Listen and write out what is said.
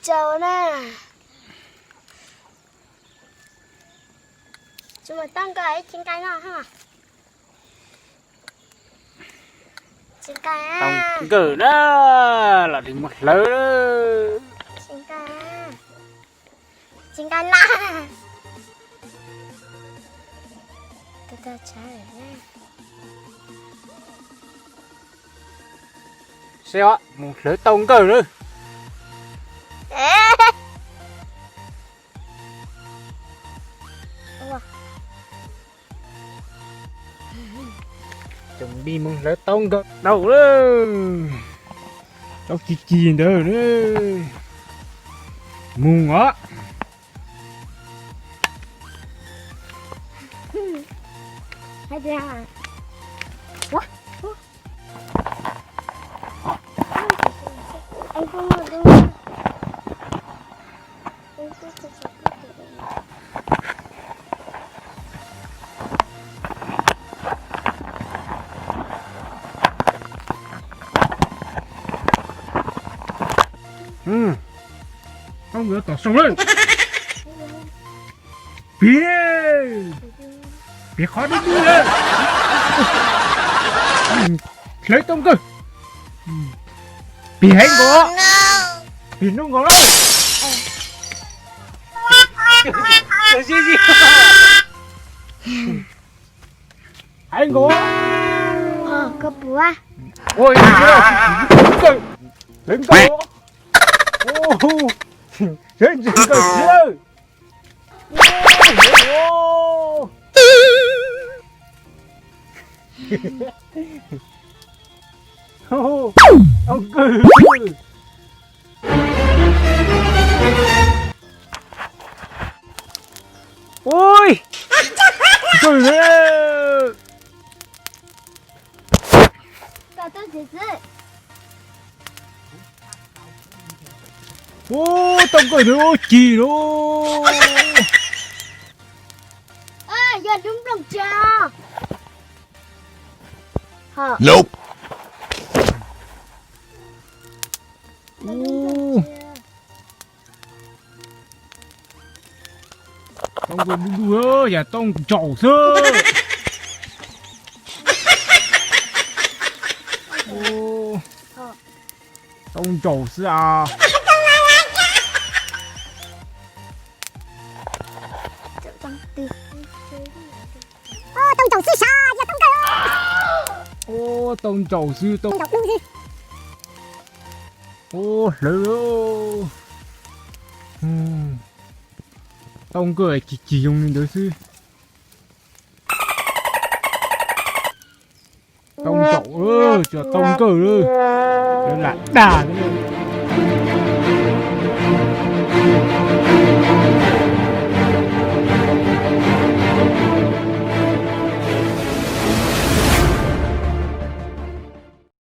trâu nè. Chúng mà tăng cái trên cây nào hả? Trên cây á. Tông cử đó là đi một lớn đó. Trên cây á. Trên cây la. Tao tao trả rồi nè. Xeo á, một lớn tông cử nữa. Chuẩn bị một lớn tông cử. Đâu đó. Đâu chi chi đó nữa. Mùng á. Hay ra. Quá. Anh không ngờ đâu. Không ngờ tỏ sông lên. Phía. Phía khó đi đi lên. Lấy tông cơ. Phía hết có. Phía nó có đâu. Cái gì gì. Anh có. Có búa. Ôi, lên cơ. Ô. Lên cơ chưa. Ông cử. Ôi cử nữa. Cả tôi chỉ giữ. Ô tông cử nữa chỉ luôn. Giờ đúng đồng cho. Hả? Nope. Tông cử đúng rồi, nhà tông trầu sơ. Ô tông trầu sơ à. Tông trầu sư sa, giờ tông cử. Ô tông trầu sư tông. Ô lớn ô. Tông cử chỉ dùng đến đó sư. Tông trầu ơ, cho tông cử ơ. Nó là đà nữa.